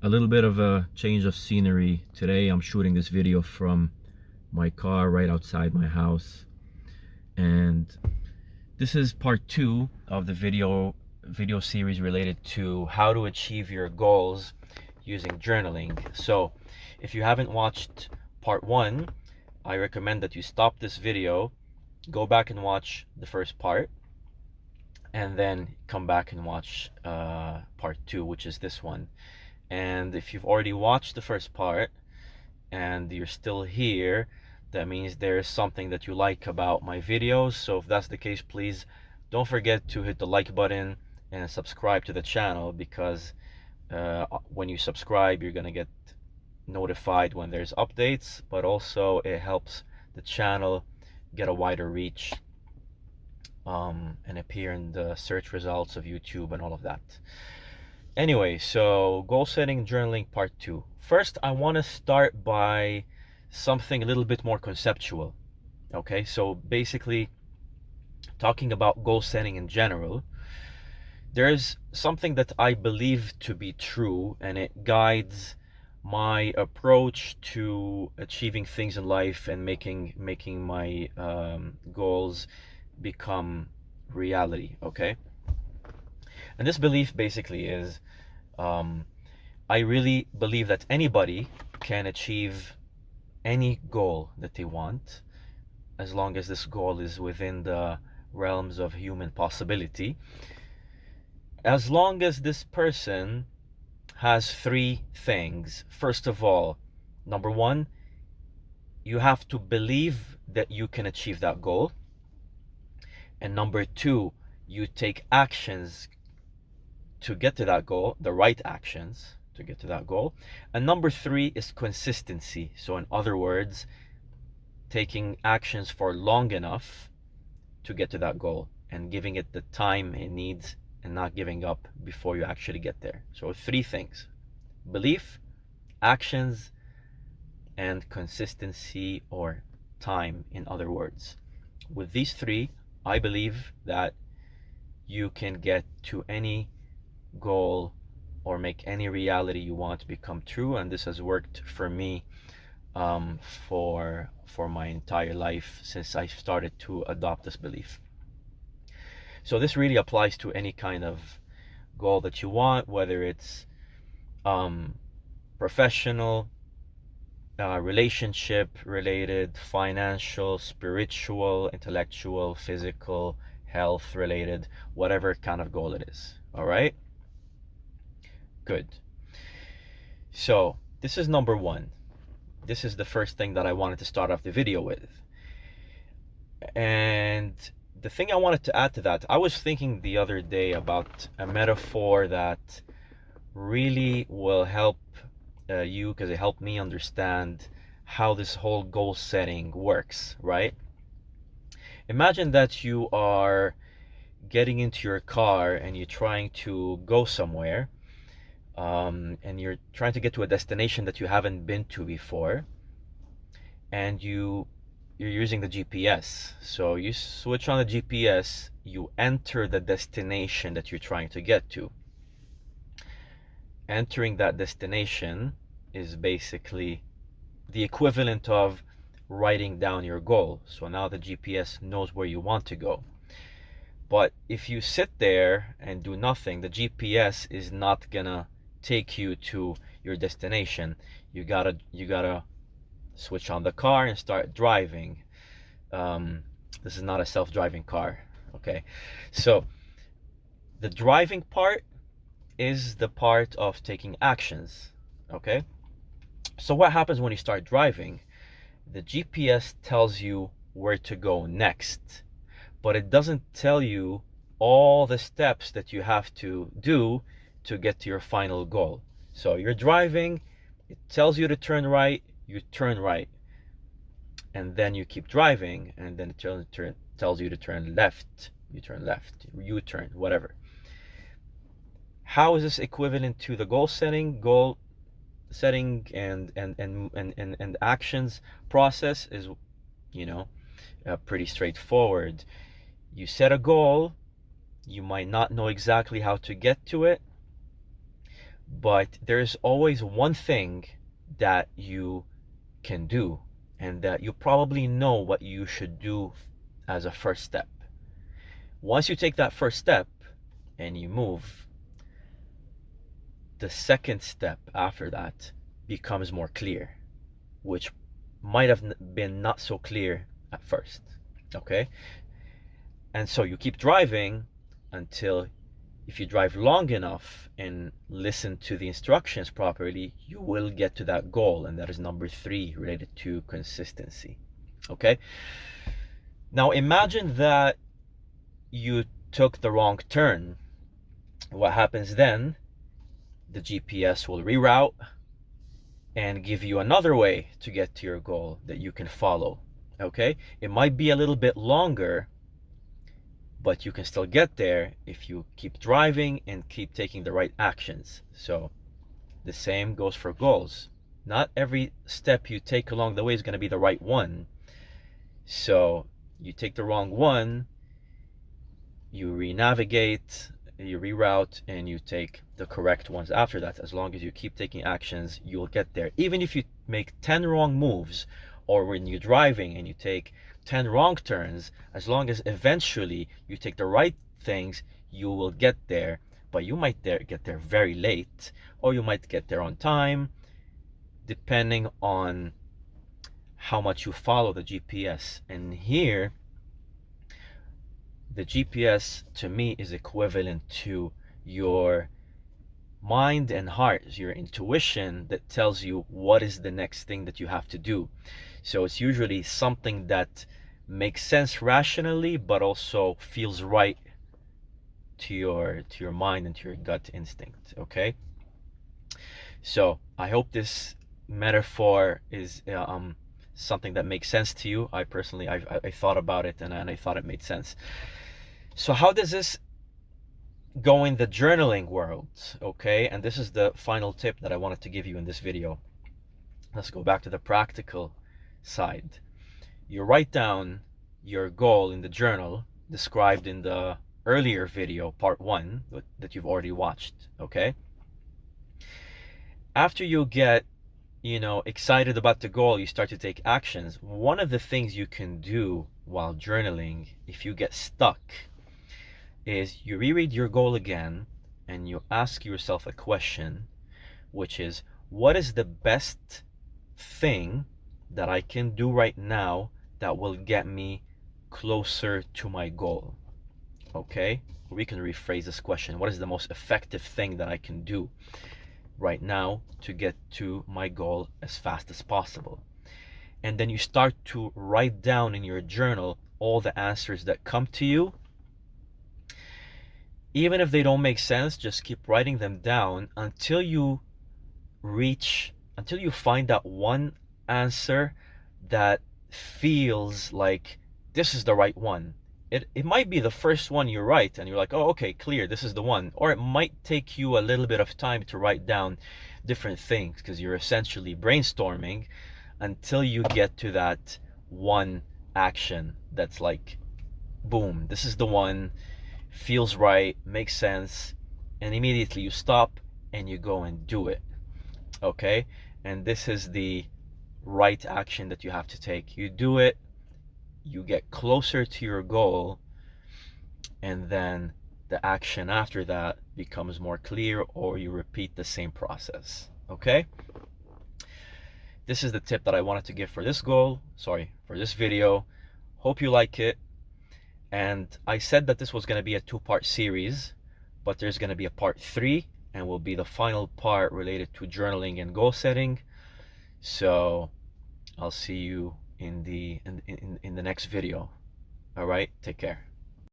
A little bit of a change of scenery. Today I'm shooting this video from my car right outside my house, and this is part 2 of the video series related to how to achieve your goals using journaling. So if you haven't watched part 1, I recommend that you stop this video, go back and watch the first part, and then come back and watch part 2, which is this one. And if you've already watched the first part and you're still here, that means there's something that you like about my videos. So if that's the case, please don't forget to hit the like button and subscribe to the channel, because when you subscribe, you're gonna get notified when there's updates, but also it helps the channel get a wider reach and appear in the search results of YouTube and all of that. Anyway, so goal setting journaling part 2. First, I want to start by something a little bit more conceptual. Okay, so basically, talking about goal setting in general, there's something that I believe to be true, and it guides my approach to achieving things in life and making my goals become reality. Okay, and this belief basically is, I really believe that anybody can achieve any goal that they want, as long as this goal is within the realms of human possibility, as long as this person has three things. First of all, number one, you have to believe that you can achieve that goal. And number two, you take actions to get to that goal, the right actions to get to that goal. And number three is consistency. So in other words, taking actions for long enough to get to that goal and giving it the time it needs and not giving up before you actually get there. So three things: belief, actions, and consistency, or time, in other words. With these three, I believe that you can get to any goal or make any reality you want to become true, and this has worked for me for my entire life since I started to adopt this belief. So this really applies to any kind of goal that you want, whether it's professional, relationship related, financial, spiritual, intellectual, physical, health related, whatever kind of goal it is. All right? Good. So this is number one. This is the first thing that I wanted to start off the video with. And the thing I wanted to add to that, I was thinking the other day about a metaphor that really will help you, because it helped me understand how this whole goal setting works, right? Imagine that you are getting into your car and you're trying to go somewhere, and you're trying to get to a destination that you haven't been to before, and you're using the GPS. So you switch on the GPS, you enter the destination that you're trying to get to. Entering that destination is basically the equivalent of writing down your goal. So now the GPS knows where you want to go. But if you sit there and do nothing, the GPS is not gonna take you to your destination. You gotta switch on the car and start driving. This is not a self-driving car, okay? So the driving part is the part of taking actions, okay? So what happens when you start driving? The GPS tells you where to go next, but it doesn't tell you all the steps that you have to do to get to your final goal. So you're driving, it tells you to turn right, you turn right, and then you keep driving, and then it tells you to turn left, you turn left, U-turn, whatever. How is this equivalent to the goal setting? Goal setting and actions process is, pretty straightforward. You set a goal, you might not know exactly how to get to it, but there's always one thing that you can do, and that you probably know what you should do as a first step. Once you take that first step and you move, the second step after that becomes more clear, which might have been not so clear at first. Okay? And so you keep driving until, if you drive long enough and listen to the instructions properly, you will get to that goal. And that is number 3, related to consistency. Okay? Now imagine that you took the wrong turn. What happens then? The GPS will reroute and give you another way to get to your goal that you can follow. Okay? It might be a little bit longer, but you can still get there if you keep driving and keep taking the right actions. So the same goes for goals. Not every step you take along the way is going to be the right one. So you take the wrong one, you re-navigate, you reroute, and you take the correct ones after that. As long as you keep taking actions, you'll get there. Even if you make 10 wrong moves, or when you're driving and you take 10 wrong turns, as long as eventually you take the right things, you will get there. But you might get there very late, or you might get there on time, depending on how much you follow the GPS. And here, the GPS to me is equivalent to your mind and heart, your intuition, that tells you what is the next thing that you have to do. So it's usually something that makes sense rationally, but also feels right to your mind and to your gut instinct. Okay? So I hope this metaphor is something that makes sense to you. I personally, I thought about it, and I thought it made sense. So how does this go in the journaling world? Okay, and this is the final tip that I wanted to give you in this video. Let's go back to the practical side. You write down your goal in the journal, described in the earlier video, part 1, that you've already watched. Okay, after you get excited about the goal, you start to take actions. One of the things you can do while journaling, if you get stuck, is you reread your goal again and you ask yourself a question, which is, what is the best thing that I can do right now that will get me closer to my goal? Okay, we can rephrase this question. What is the most effective thing that I can do right now to get to my goal as fast as possible? And then you start to write down in your journal all the answers that come to you. Even if they don't make sense, just keep writing them down until you find that one answer that feels like this is the right one. It might be the first one you write and you're like, oh, okay, clear, this is the one. Or it might take you a little bit of time to write down different things, because you're essentially brainstorming until you get to that one action that's like, boom, this is the one, feels right, makes sense, and immediately you stop and you go and do it. Okay, and this is the right action that you have to take. You do it, you get closer to your goal, and then the action after that becomes more clear, or you repeat the same process. Okay, this is the tip that I wanted to give for this video. Hope you like it. And I said that this was going to be a 2-part series, but there's going to be a part 3, and will be the final part related to journaling and goal setting. So I'll see you in the next video. All right, take care.